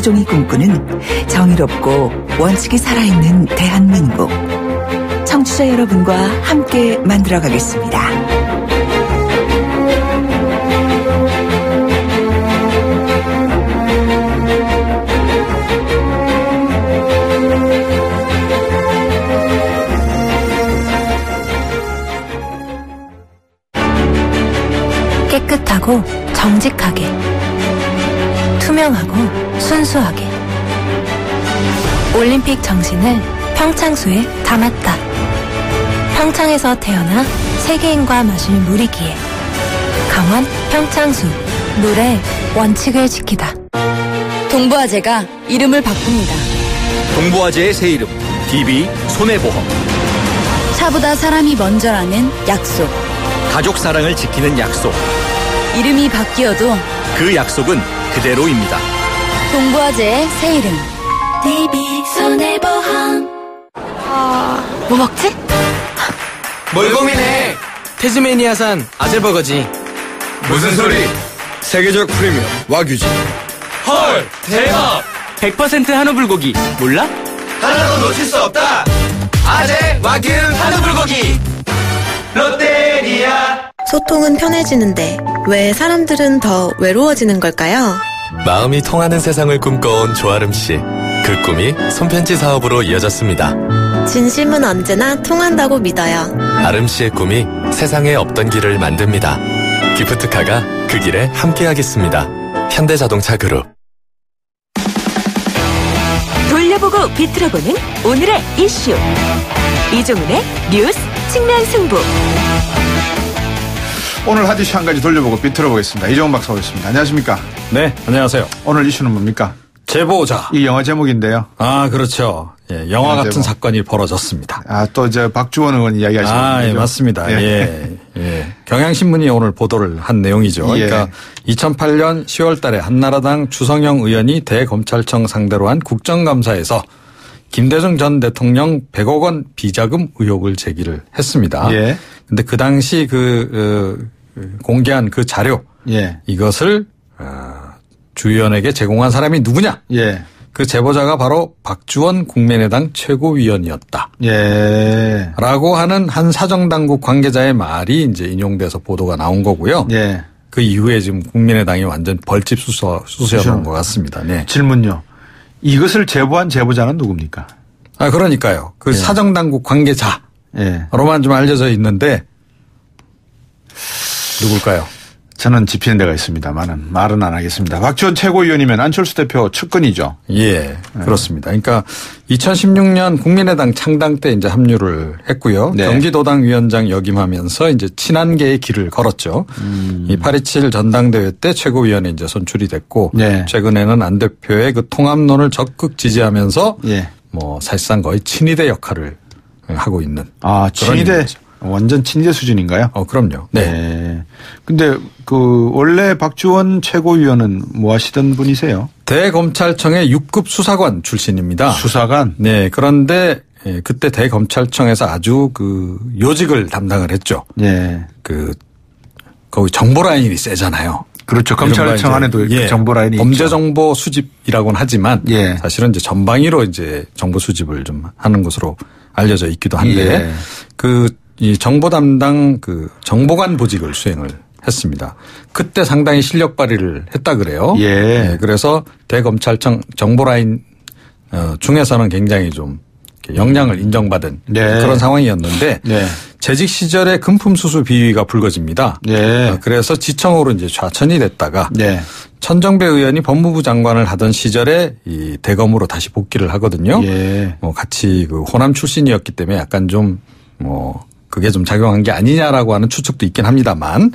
박종희 꿈꾸는 정의롭고 원칙이 살아있는 대한민국. 청취자 여러분과 함께 만들어가겠습니다. 깨끗하고 정직하게, 투명하고 순수하게, 올림픽 정신을 평창수에 담았다. 평창에서 태어나 세계인과 마실 물이기에 강원 평창수, 물의 원칙을 지키다. 동부화재가 이름을 바꿉니다. 동부화재의 새 이름 DB 손해보험. 차보다 사람이 먼저라는 약속. 가족 사랑을 지키는 약속. 이름이 바뀌어도 그 약속은 그대로입니다. 동부화재의 새 이름 DB 손해보험. 뭐 먹지? 뭘 고민해? 태즈메니아산 아젤버거지. 무슨 소리? 세계적 프리미엄 와규지. 헐, 대박! 100% 한우 불고기 몰라? 하나도 놓칠 수 없다. 아재 와규 한우 불고기. 롯데리아. 소통은 편해지는데 왜 사람들은 더 외로워지는 걸까요? 마음이 통하는 세상을 꿈꿔온 조아름 씨. 그 꿈이 손편지 사업으로 이어졌습니다. 진심은 언제나 통한다고 믿어요. 아름 씨의 꿈이 세상에 없던 길을 만듭니다. 기프트카가 그 길에 함께하겠습니다. 현대자동차 그룹. 돌려보고 비틀어보는 오늘의 이슈. 이종훈의 뉴스 측면 승부. 오늘 핫 이슈 한 가지 돌려보고 비틀어보겠습니다. 이종훈 박사 오셨습니다. 안녕하십니까? 네, 안녕하세요. 오늘 이슈는 뭡니까? 제보자. 이 영화 제목인데요. 아, 그렇죠. 예, 영화 같은 제목. 사건이 벌어졌습니다. 아, 또 이제 박주원 의원 이야기 하시는 거죠? 아, 예, 맞습니다. 예. 경향신문이 오늘 보도를 한 내용이죠. 예. 그러니까 2008년 10월 달에 한나라당 주성영 의원이 대검찰청 상대로 한 국정감사에서 김대중 전 대통령 100억 원 비자금 의혹을 제기를 했습니다. 예. 근데 그 당시 공개한 그 자료. 예. 이것을 주 의원에게 제공한 사람이 누구냐? 예. 그 제보자가 바로 박주원 국민의당 최고위원이었다. 예. 라고 하는 한 사정당국 관계자의 말이 이제 인용돼서 보도가 나온 거고요. 예. 그 이후에 지금 국민의당이 완전 벌집 수수해놓은 것 같습니다. 네. 질문요. 이것을 제보한 제보자는 누굽니까? 아, 그러니까요. 그 사정당국 관계자로만 좀 알려져 있는데 누굴까요? 저는 짚히는 데가 있습니다만은 말은 안 하겠습니다. 박지원 최고위원이면 안철수 대표 측근이죠. 예, 그렇습니다. 그러니까 2016년 국민의당 창당 때 이제 합류를 했고요. 네. 경기도당 위원장 역임하면서 이제 친한계의 길을 걸었죠. 이 8.27 전당대회 때 최고위원에 이제 선출이 됐고 네. 최근에는 안 대표의 그 통합론을 적극 지지하면서 뭐 사실상 거의 친위대 역할을 하고 있는. 아, 친위대. 완전 친이대 수준인가요? 그럼요. 네. 근데 원래 박주원 최고위원은 뭐 하시던 분이세요? 대검찰청의 6급 수사관 출신입니다. 수사관? 네. 그런데 그때 대검찰청에서 아주 요직을 담당을 했죠. 네. 거기 정보 라인이 세잖아요. 그렇죠. 검찰청 안에도 정보 라인이 범죄 있죠. 정보 수집이라고는 하지만 사실은 이제 전방위로 이제 정보 수집을 좀 하는 것으로 알려져 있기도 한데 이 정보 담당 정보관 보직을 수행을 했습니다. 그때 상당히 실력 발휘를 했다 그래요. 네, 그래서 대검찰청 정보 라인 중에서는 굉장히 좀 역량을 인정받은 그런 상황이었는데 재직 시절에 금품 수수 비위가 불거집니다. 그래서 지청으로 이제 좌천이 됐다가 천정배 의원이 법무부 장관을 하던 시절에 이 대검으로 다시 복귀를 하거든요. 뭐 같이 호남 출신이었기 때문에 약간 좀 그게 좀 작용한 게 아니냐라고 하는 추측도 있긴 합니다만.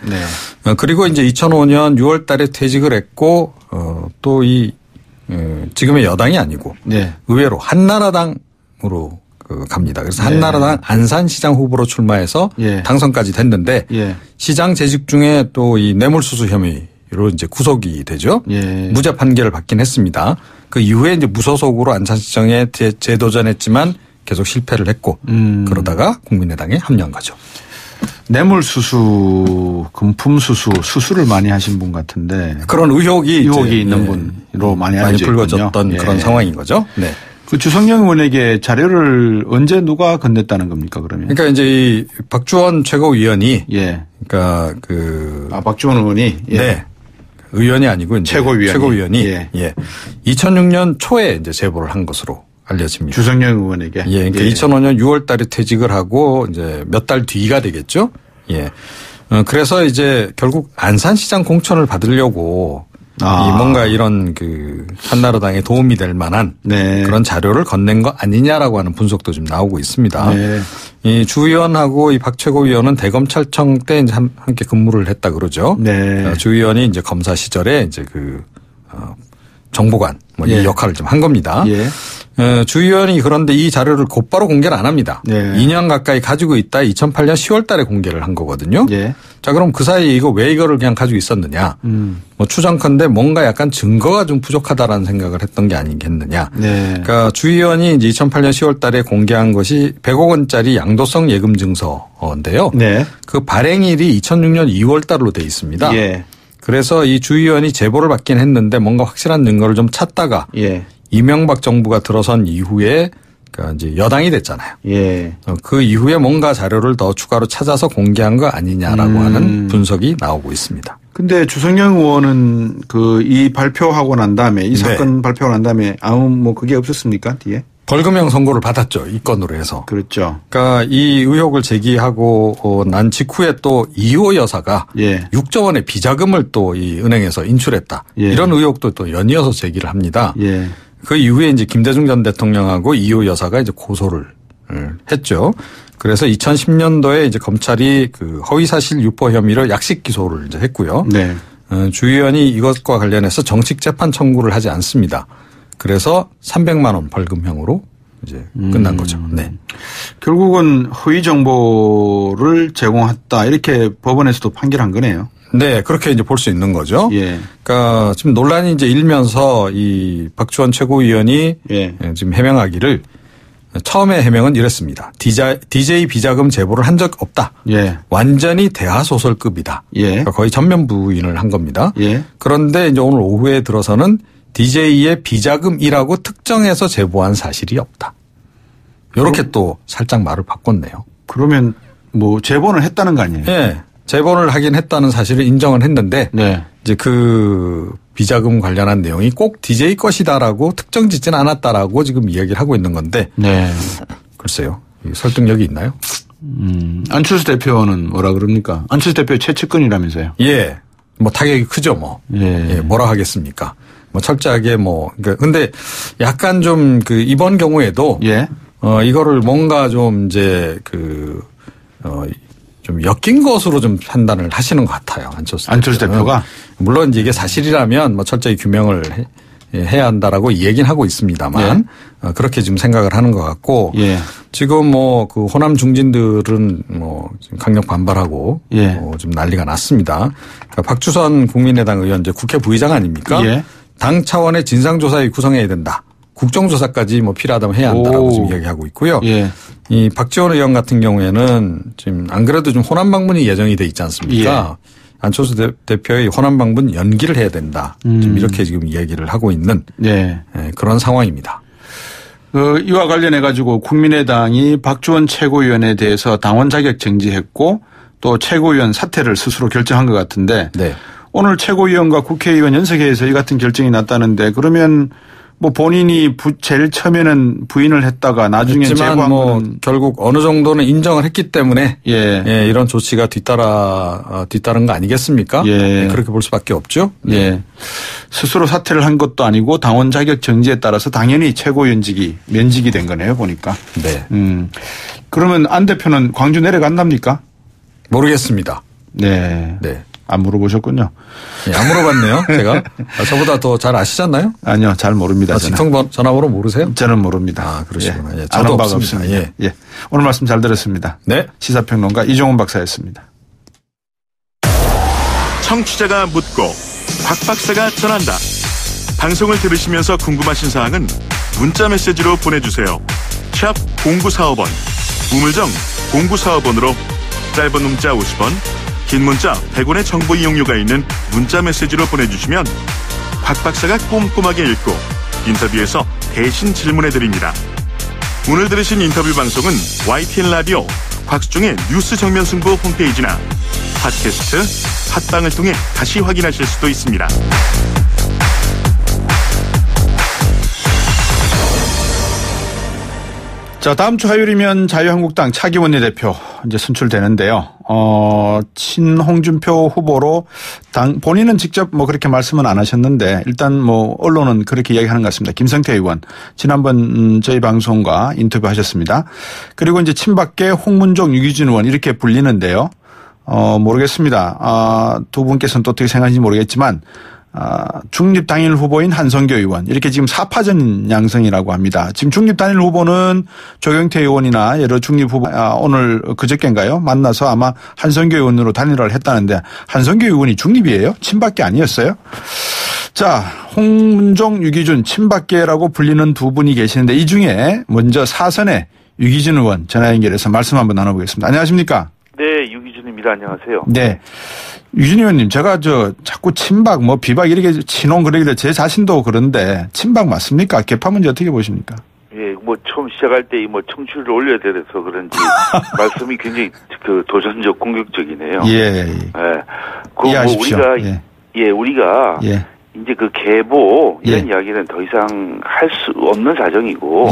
그리고 이제 2005년 6월 달에 퇴직을 했고, 또 지금의 여당이 아니고, 의외로 한나라당으로 갑니다. 그래서 한나라당 안산시장 후보로 출마해서 당선까지 됐는데, 시장 재직 중에 또 이 뇌물수수 혐의로 이제 구속이 되죠. 무죄 판결을 받긴 했습니다. 그 이후에 이제 무소속으로 안산시장에 재도전했지만, 계속 실패를 했고 그러다가 국민의당에 합류한 거죠. 뇌물수수, 금품수수를 많이 하신 분 같은데. 그런 의혹이 있는 분으로 많이 알려져 있군요. 불거졌던 그런 상황인 거죠. 네. 그 주성영 의원에게 자료를 언제 누가 건넸다는 겁니까, 그러면? 그러니까 이제 이 박주원 최고위원이. 예. 그러니까 박주원 의원이. 예. 네. 의원이 아니고 이제 최고위원이. 예. 2006년 초에 이제 제보를 한 것으로 알려집니다. 주성영 의원에게. 예. 그러니까 2005년 6월 달에 퇴직을 하고 이제 몇 달 뒤가 되겠죠. 예. 그래서 이제 결국 안산시장 공천을 받으려고 뭔가 이런 한나라당에 도움이 될 만한 그런 자료를 건넨 거 아니냐라고 하는 분석도 좀 나오고 있습니다. 네. 이 주 의원하고 이 박 최고위원은 대검찰청 때 이제 함께 근무를 했다 그러죠. 네. 주 의원이 이제 검사 시절에 이제 정보관 이 역할을 좀 한 겁니다. 예. 주 의원이 그런데 이 자료를 곧바로 공개를 안 합니다. 2년 가까이 가지고 있다 2008년 10월 달에 공개를 한 거거든요. 자, 그럼 그 사이에 왜 이거를 그냥 가지고 있었느냐. 추정컨대 뭔가 약간 증거가 좀 부족하다라는 생각을 했던 게 아니겠느냐. 그러니까 주 의원이 이제 2008년 10월 달에 공개한 것이 100억 원짜리 양도성 예금 증서인데요. 그 발행일이 2006년 2월 달로 돼 있습니다. 그래서 이 주 의원이 제보를 받긴 했는데 뭔가 확실한 증거를 좀 찾다가 이명박 정부가 들어선 이후에 그러니까 이제 여당이 됐잖아요. 그 이후에 뭔가 자료를 더 추가로 찾아서 공개한 거 아니냐라고 하는 분석이 나오고 있습니다. 근데 주성영 의원은 이 발표하고 난 다음에 이 사건 발표하고 난 다음에 아무 그게 없었습니까? 뒤에? 벌금형 선고를 받았죠. 이 건으로 해서. 그렇죠. 그러니까 이 의혹을 제기하고 난 직후에 또 이호 여사가 6조 원의 비자금을 또 이 은행에서 인출했다. 이런 의혹도 또 연이어서 제기를 합니다. 그 이후에 이제 김대중 전 대통령하고 이호 여사가 이제 고소를 했죠. 그래서 2010년도에 이제 검찰이 허위사실 유포 혐의로 약식 기소를 이제 했고요. 주 의원이 이것과 관련해서 정식 재판 청구를 하지 않습니다. 그래서 300만 원 벌금형으로 이제 끝난 거죠. 결국은 허위 정보를 제공했다 이렇게 법원에서도 판결한 거네요. 네, 그렇게 이제 볼 수 있는 거죠. 그러니까 지금 논란이 이제 일면서 이 박주원 최고위원이 지금 해명하기를 처음에 해명은 이랬습니다. DJ 비자금 제보를 한 적 없다. 완전히 대하소설급이다. 그러니까 거의 전면 부인을 한 겁니다. 그런데 이제 오늘 오후에 들어서는 DJ의 비자금이라고 특정해서 제보한 사실이 없다. 이렇게 또 살짝 말을 바꿨네요. 그러면 제보는 했다는 거 아니에요? 네. 제보를 하긴 했다는 사실을 인정을 했는데 이제 그 비자금 관련한 내용이 꼭 DJ 것이다라고 특정 짓지는 않았다라고 지금 이야기를 하고 있는 건데 글쎄요. 설득력이 있나요? 안철수 대표는 뭐라 그럽니까? 안철수 대표 최측근이라면서요? 예. 타격이 크죠 뭐라 하겠습니까? 철저하게 근데 약간 좀 이번 경우에도 이거를 뭔가 좀 이제 좀 엮인 것으로 좀 판단을 하시는 것 같아요. 안철수 대표가. 물론 이제 이게 사실이라면 철저히 규명을 해야 한다라고 얘기는 하고 있습니다만 그렇게 지금 생각을 하는 것 같고 지금 호남 중진들은 지금 강력 반발하고 좀 난리가 났습니다. 그러니까 박주선 국민의당 의원 이제 국회 부의장 아닙니까? 당 차원의 진상조사위 구성해야 된다. 국정조사까지 필요하다면 해야 한다라고 지금 이야기하고 있고요. 이 박지원 의원 같은 경우에는 지금 안 그래도 좀 호남 방문이 예정이 돼 있지 않습니까? 안철수 대표의 호남 방문 연기를 해야 된다. 지금 이렇게 지금 이야기를 하고 있는 그런 상황입니다. 이와 관련해 가지고 국민의당이 박주원 최고위원에 대해서 당원 자격 정지했고 또 최고위원 사퇴를 스스로 결정한 것 같은데 오늘 최고위원과 국회의원 연석회에서 이 같은 결정이 났다는데 그러면 본인이 제일 처음에는 부인을 했다가 나중에 제보한 거는 결국 어느 정도는 인정을 했기 때문에 이런 조치가 뒤따른 거 아니겠습니까? 그렇게 볼 수밖에 없죠. 스스로 사퇴를 한 것도 아니고 당원 자격 정지에 따라서 당연히 최고위원직이 면직이 된 거네요 보니까. 그러면 안 대표는 광주 내려간답니까? 모르겠습니다. 안 물어보셨군요. 안 물어봤네요. 제가. 저보다 더 잘 아시잖아요? 아니요. 잘 모릅니다. 직통 전화번호 모르세요? 저는 모릅니다. 그러시구나. 저도 없습니다. 오늘 말씀 잘 들었습니다. 시사평론가 이종훈 박사였습니다. 청취자가 묻고 박 박사가 전한다. 방송을 들으시면서 궁금하신 사항은 문자 메시지로 보내주세요. 샵 0945번 우물정 0945번으로 짧은 문자 50원, 긴 문자 100원의 정보 이용료가 있는 문자 메시지로 보내주시면 박 박사가 꼼꼼하게 읽고 인터뷰에서 대신 질문해드립니다. 오늘 들으신 인터뷰 방송은 YTN 라디오 곽수종의 뉴스 정면 승부 홈페이지나 팟캐스트, 팟빵을 통해 다시 확인하실 수도 있습니다. 자, 다음 주 화요일이면 자유한국당 차기 원내대표 이제 선출되는데요. 친홍준표 후보로 본인은 직접 뭐 그렇게 말씀은 안 하셨는데 일단 뭐 언론은 그렇게 이야기하는 것 같습니다. 김성태 의원 지난번 저희 방송과 인터뷰 하셨습니다. 그리고 이제 친박계 홍문종, 유기준 의원 이렇게 불리는데요. 모르겠습니다. 두 분께서는 또 어떻게 생각하는지 모르겠지만 중립 단일 후보인 한성교 의원 이렇게 지금 4파전 양성이라고 합니다. 지금 중립 단일 후보는 조경태 의원이나 여러 중립 후보 오늘 그저께인가요? 만나서 아마 한성교 의원으로 단일화를 했다는데 한성교 의원이 중립이에요? 친박계 아니었어요? 자, 홍문종, 유기준 친박계라고 불리는 두 분이 계시는데 이 중에 먼저 사선의 유기준 의원 전화 연결해서 말씀 한번 나눠보겠습니다. 안녕하십니까? 네, 유기준입니다. 안녕하세요. 네. 유진 의원님, 제가 자꾸 친박, 비박 이렇게 친홍 그러길래 제 자신도 그런데 친박 맞습니까? 개파 문제 어떻게 보십니까? 예, 처음 시작할 때 청취율을 올려야 돼서 그런지 말씀이 굉장히 도전적 공격적이네요. 예. 이해하십시오. 우리가 이제 계보 이런 이야기는 더 이상 할 수 없는 사정이고.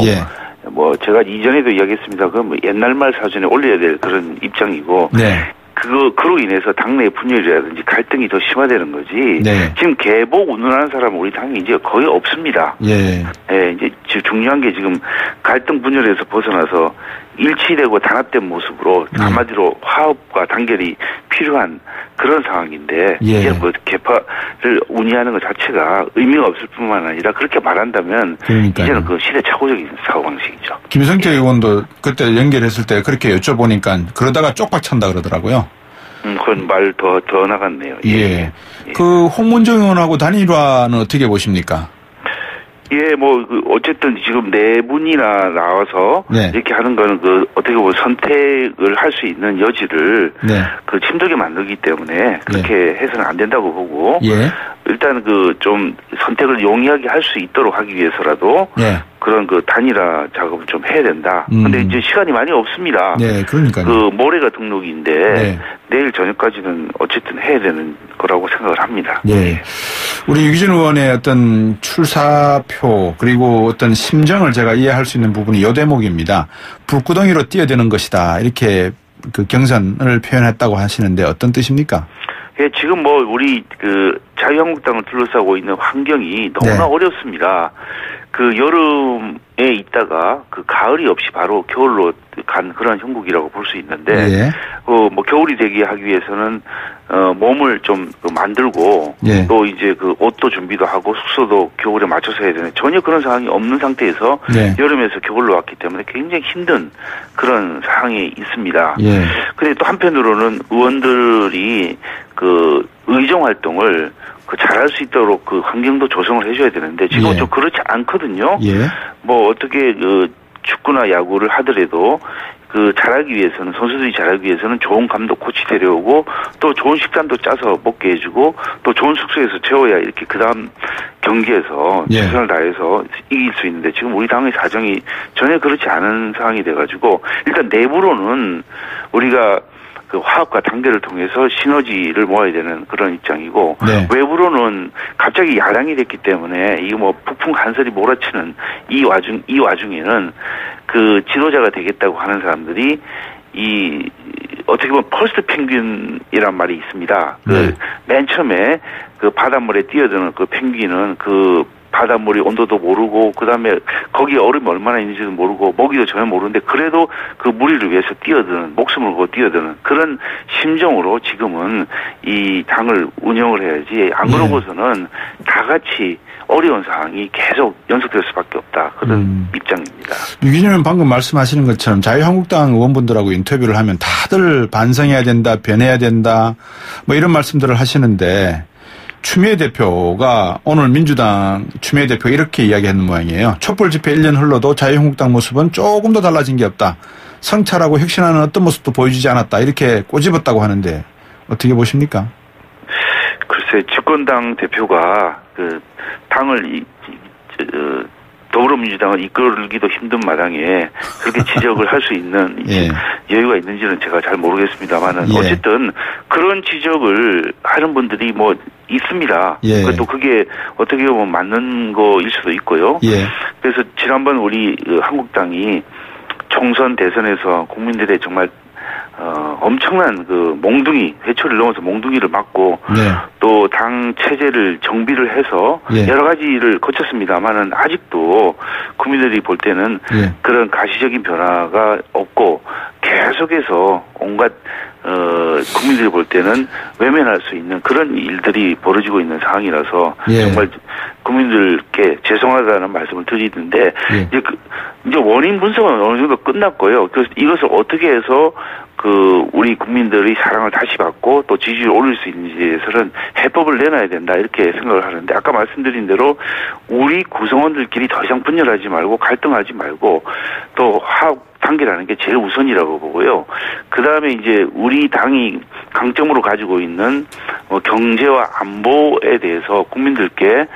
제가 이전에도 이야기했습니다. 옛날 말 사전에 올려야 될 그런 입장이고. 네. 그로 인해서 당내 분열이라든지 갈등이 더 심화되는 거지. 네. 지금 계보 운운하는 사람은 우리 당에 이제 거의 없습니다. 이제 중요한 게 지금 갈등 분열에서 벗어나서 일치되고 단합된 모습으로 한마디로 화합과 단결이 필요한 그런 상황인데 이제 개파를 운이하는 것 자체가 의미가 없을 뿐만 아니라 그렇게 말한다면 이제는 시대착오적인 사고방식이죠. 김성태 의원도 그때 연결했을 때 그렇게 여쭤보니까 그러다가 쪽박 찬다 그러더라고요. 그건 말 더 나갔네요. 그 홍문종 의원하고 단일화는 어떻게 보십니까? 어쨌든 지금 네 분이나 나와서 이렇게 하는 거는 어떻게 보면 선택을 할 수 있는 여지를 힘들게 만들기 때문에 그렇게 해서는 안 된다고 보고 일단 좀 선택을 용이하게 할 수 있도록 하기 위해서라도 그런 단일화 작업을 좀 해야 된다. 근데 이제 시간이 많이 없습니다. 네, 그러니까요. 모레가 등록인데 내일 저녁까지는 어쨌든 해야 되는 거라고 생각을 합니다. 우리 유기준 의원의 어떤 출사표 그리고 어떤 심정을 제가 이해할 수 있는 부분이 이 대목입니다. 불구덩이로 뛰어드는 것이다. 이렇게 경선을 표현했다고 하시는데 어떤 뜻입니까? 지금 우리 자유한국당을 둘러싸고 있는 환경이 너무나 어렵습니다. 여름에 있다가 가을이 없이 바로 겨울로 간 그런 형국이라고 볼 수 있는데 겨울이 되게 하기 위해서는 몸을 좀 만들고 또 이제 옷도 준비도 하고 숙소도 겨울에 맞춰서 해야 되는 전혀 그런 상황이 없는 상태에서 여름에서 겨울로 왔기 때문에 굉장히 힘든 그런 상황이 있습니다. 근데 또 한편으로는 의원들이 의정 활동을 잘할 수 있도록 환경도 조성을 해줘야 되는데 지금 좀 그렇지 않거든요. 어떻게 축구나 야구를 하더라도 잘하기 위해서는 선수들이 잘하기 위해서는 좋은 감독 코치 데려오고 또 좋은 식단도 짜서 먹게 해주고 또 좋은 숙소에서 채워야 이렇게 그다음 경기에서 최선을 다해서 이길 수 있는데 지금 우리 당의 사정이 전혀 그렇지 않은 상황이 돼가지고 일단 내부로는 우리가 화합과 단결을 통해서 시너지를 모아야 되는 그런 입장이고 외부로는 갑자기 야당이 됐기 때문에 폭풍 한설이 몰아치는 이 와중에는 지도자가 되겠다고 하는 사람들이 어떻게 보면 퍼스트 펭귄이란 말이 있습니다. 맨 처음에 바닷물에 뛰어드는 펭귄은 바닷물이 온도도 모르고 그다음에 거기에 얼음이 얼마나 있는지도 모르고 먹이도 전혀 모르는데 그래도 무리를 위해서 뛰어드는 목숨을 걸고 뛰어드는 그런 심정으로 지금은 이 당을 운영을 해야지 안 그러고서는 다 같이 어려운 상황이 계속 연속될 수밖에 없다. 그런 입장입니다. 유기준 의원 방금 말씀하시는 것처럼 자유한국당 의원분들하고 인터뷰를 하면 다들 반성해야 된다, 변해야 된다 이런 말씀들을 하시는데 추미애 대표가 오늘 민주당 추미애 대표 이렇게 이야기하는 모양이에요. 촛불 집회 1년 흘러도 자유한국당 모습은 조금 더 달라진 게 없다. 성찰하고 혁신하는 어떤 모습도 보여주지 않았다 이렇게 꼬집었다고 하는데 어떻게 보십니까? 글쎄 집권당 대표가 그 당을 더불어민주당을 이끌기도 힘든 마당에 그렇게 지적을 할 수 있는 예. 여유가 있는지는 제가 잘 모르겠습니다만은 예. 어쨌든 그런 지적을 하는 분들이 뭐 있습니다. 예. 또 그게 어떻게 보면 맞는 거일 수도 있고요. 예. 그래서 지난번 우리 한국당이 총선 대선에서 국민들의 정말 엄청난 그 몽둥이 회초리를 넘어서 몽둥이를 맞고 네. 또 당 체제를 정비를 해서 예. 여러 가지를 거쳤습니다만은 아직도 국민들이 볼 때는 예. 그런 가시적인 변화가 없고 계속해서 온갖 국민들이 볼 때는 외면할 수 있는 그런 일들이 벌어지고 있는 상황이라서 예. 정말 국민들께 죄송하다는 말씀을 드리는데 예. 이제 원인 분석은 어느 정도 끝났고요. 그래서 이것을 어떻게 해서 우리 국민들의 사랑을 다시 받고 또 지지율을 올릴 수 있는지에 대해서는 해법을 내놔야 된다 이렇게 생각을 하는데 아까 말씀드린 대로 우리 구성원들끼리 더 이상 분열하지 말고 갈등하지 말고 또 화합 단계라는 게 제일 우선이라고 보고요. 그 다음에 이제 우리 당이 강점으로 가지고 있는 경제와 안보에 대해서 국민들께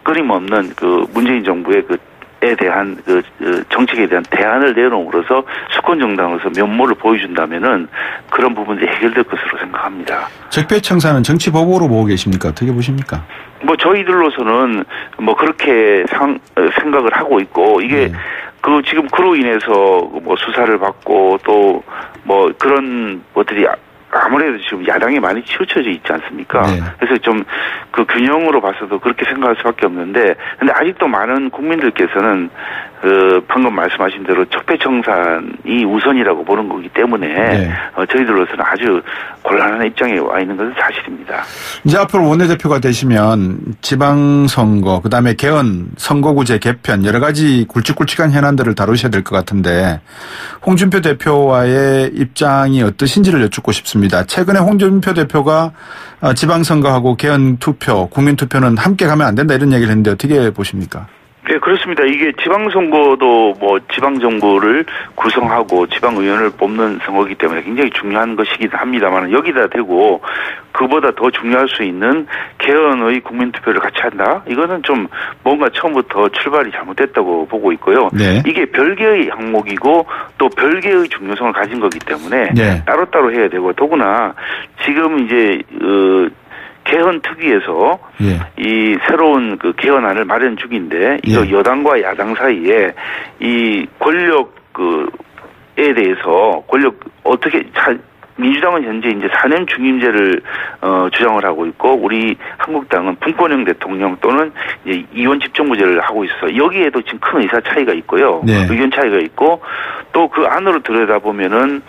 끊임없는 그 문재인 정부의 에 대한 정책에 대한 대안을 내놓음으로써 수권 정당으로서 면모를 보여준다면은 그런 부분들이 해결될 것으로 생각합니다. 적폐청산은 정치 보복으로 보고 계십니까? 어떻게 보십니까? 뭐 저희들로서는 뭐 그렇게 생각을 하고 있고 이게 지금 그로 인해서 뭐 수사를 받고 또 뭐 그런 것들이 아무래도 지금 야당에 많이 치우쳐져 있지 않습니까? 네. 그래서 좀 그 균형으로 봐서도 그렇게 생각할 수밖에 없는데, 근데 아직도 많은 국민들께서는 방금 말씀하신 대로 적폐청산이 우선이라고 보는 거기 때문에 네. 저희들로서는 아주 곤란한 입장에 와 있는 것은 사실입니다. 이제 앞으로 원내대표가 되시면 지방선거, 그다음에 개헌, 선거구제 개편 여러 가지 굵직굵직한 현안들을 다루셔야 될 것 같은데 홍준표 대표와의 입장이 어떠신지를 여쭙고 싶습니다. 최근에 홍준표 대표가 지방선거하고 개헌 투표, 국민투표는 함께 가면 안 된다 이런 얘기를 했는데 어떻게 보십니까? 네, 그렇습니다. 이게 지방선거도 뭐 지방정부를 구성하고 지방의원을 뽑는 선거이기 때문에 굉장히 중요한 것이긴 합니다만 여기다 대고 그보다 더 중요할 수 있는 개헌의 국민투표를 같이 한다? 이거는 좀 뭔가 처음부터 출발이 잘못됐다고 보고 있고요. 네. 이게 별개의 항목이고 또 별개의 중요성을 가진 거기 때문에 네. 따로따로 해야 되고 더구나 지금 이제 개헌 특위에서 예. 이 새로운 그 개헌안을 마련 중인데 이거 예. 여당과 야당 사이에 이 권력에 대해서 어떻게 민주당은 현재 이제 4년 중임제를 주장을 하고 있고 우리 한국당은 분권형 대통령 또는 이제 이원 집정부제를 하고 있어서 여기에도 지금 큰 의사 차이가 있고요. 네. 의견 차이가 있고 또 그 안으로 들여다보면은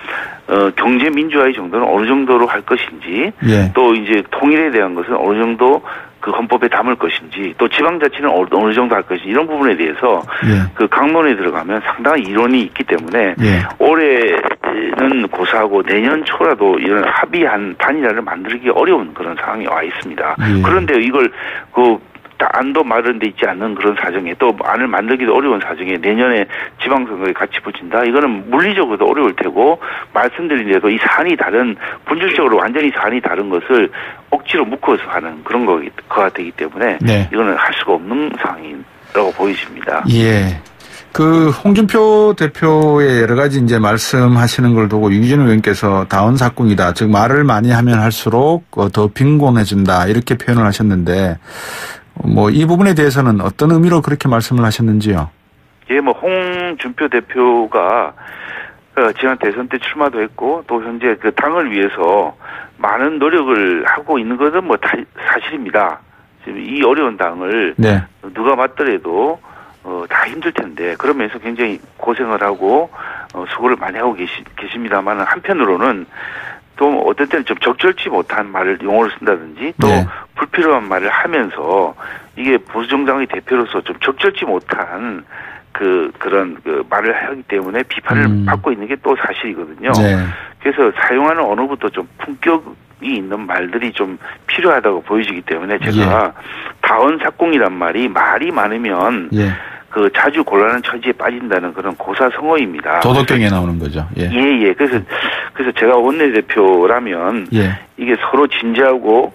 경제 민주화의 정도는 어느 정도로 할 것인지 예. 또 이제 통일에 대한 것은 어느 정도 그 헌법에 담을 것인지 또 지방자치는 어느 정도 할 것인지 이런 부분에 대해서 예. 그 강론에 들어가면 상당한 이론이 있기 때문에 예. 올해는 고사하고 내년 초라도 이런 합의한 단일화를 만들기 어려운 그런 상황에 와 있습니다. 예. 그런데 이걸 안도 마련돼 있지 않는 그런 사정에 또 안을 만들기도 어려운 사정에 내년에 지방선거에 같이 붙인다? 이거는 물리적으로도 어려울 테고 말씀드린 대로 이 사안이 다른 본질적으로 완전히 사안이 다른 것을 억지로 묶어서 하는 그런 거가 되기 때문에 네. 이거는 할 수가 없는 상황이라고 보여집니다. 예. 홍준표 대표의 여러 가지 이제 말씀하시는 걸 두고 유기준 의원께서 다원삭궁이다. 즉 말을 많이 하면 할수록 더 빈곤해진다. 이렇게 표현을 하셨는데 이 부분에 대해서는 어떤 의미로 그렇게 말씀을 하셨는지요? 예, 홍준표 대표가 지난 대선 때 출마도 했고 또 현재 그 당을 위해서 많은 노력을 하고 있는 것은 사실입니다. 지금 이 어려운 당을 네. 누가 맡더라도 다 힘들 텐데 그러면서 굉장히 고생을 하고 수고를 많이 하고 계십니다만 한편으로는 또 어떨 때는 좀 적절치 못한 용어를 쓴다든지 또 네. 불필요한 말을 하면서 이게 보수정당의 대표로서 좀 적절치 못한 그런 말을 하기 때문에 비판을 받고 있는 게 또 사실이거든요. 네. 그래서 사용하는 언어부터 좀 품격이 있는 말들이 좀 필요하다고 보여지기 때문에 제가 다원삭궁이란 말이 많으면 그 자주 곤란한 처지에 빠진다는 그런 고사성어입니다. 도덕경에 나오는 거죠. 예. 예. 그래서 제가 원내대표라면 예. 이게 서로 진지하고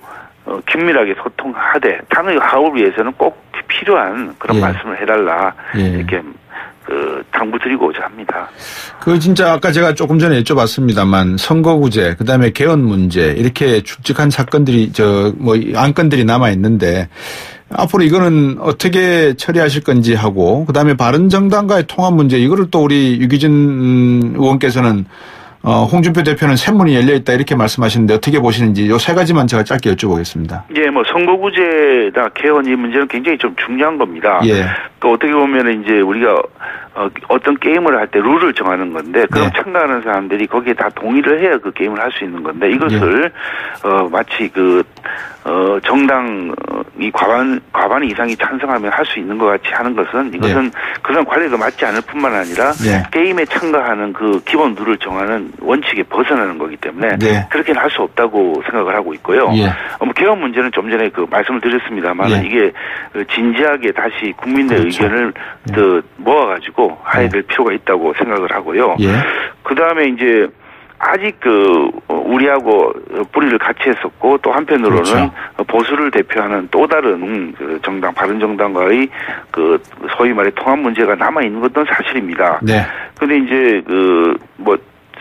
긴밀하게 소통하되 당의 화합을 위해서는 꼭 필요한 그런 예. 말씀을 해달라 예. 이렇게 당부드리고자 합니다. 진짜 아까 제가 조금 전에 여쭤봤습니다만 선거구제, 그다음에 개헌 문제 이렇게 축직한 사건들이 안건들이 남아 있는데 앞으로 이거는 어떻게 처리하실 건지 하고 그다음에 바른정당과의 통합 문제 이거를 또 우리 유기준 의원께서는 홍준표 대표는 샘문이 열려 있다 이렇게 말씀하시는데 어떻게 보시는지 요 세 가지만 제가 짧게 여쭤보겠습니다. 예, 선거구제나 개헌 이 문제는 굉장히 좀 중요한 겁니다. 예. 또 어떻게 보면 이제 우리가 어떤 게임을 할 때 룰을 정하는 건데 그럼 네. 참가하는 사람들이 거기에 다 동의를 해야 그 게임을 할 수 있는 건데 이것을 마치 정당이 과반 이상이 찬성하면 할 수 있는 것 같이 하는 것은 이것은 네. 그런 관례가 맞지 않을 뿐만 아니라 네. 게임에 참가하는 그 기본 룰을 정하는 원칙에 벗어나는 거기 때문에 네. 그렇게는 할 수 없다고 생각을 하고 있고요. 예. 개헌 문제는 좀 전에 말씀을 드렸습니다만 예. 이게 진지하게 다시 국민의 그렇죠. 의견을 모아가지고 하야될 필요가 있다고 생각을 하고요. 예. 그 다음에 이제 아직 우리하고 뿌리를 같이 했었고 또 한편으로는 그렇죠. 보수를 대표하는 또 다른 정당 바른정당과의 소위 말해 통합 문제가 남아 있는 것은 사실입니다. 네. 근데 이제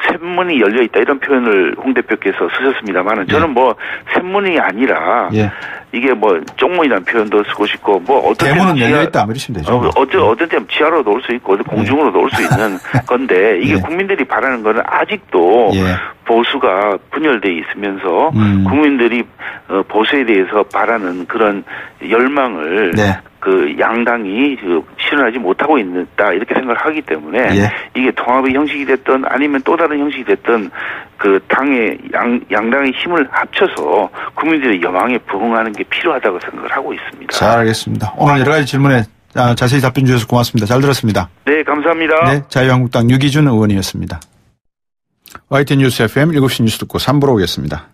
샘문이 열려 있다 이런 표현을 홍 대표께서 쓰셨습니다만은 저는 샘문이 아니라 예. 이게 쪽문이라는 표현도 쓰고 싶고 어떤 대문은 열려 있다 이러시면 되죠. 어떤 때는 지하로도 올 수 있고 공중으로도 올 수 있는 건데 이게 국민들이 바라는 거는 아직도 보수가 분열돼 있으면서 국민들이 보수에 대해서 바라는 그런 열망을 양당이 실현하지 못하고 있다 이렇게 생각을 하기 때문에 이게 통합의 형식이 됐든 아니면 또 다른 형식이 됐든 당의 양당의 힘을 합쳐서 국민들의 여망에 부응하는 게 필요하다고 생각을 하고 있습니다. 잘 알겠습니다. 오늘 여러 가지 질문에 자세히 답변 주셔서 고맙습니다. 잘 들었습니다. 네, 감사합니다. 네, 자유한국당 유기준 의원이었습니다. YTN 뉴스 FM 7시 뉴스 듣고 3부로 오겠습니다.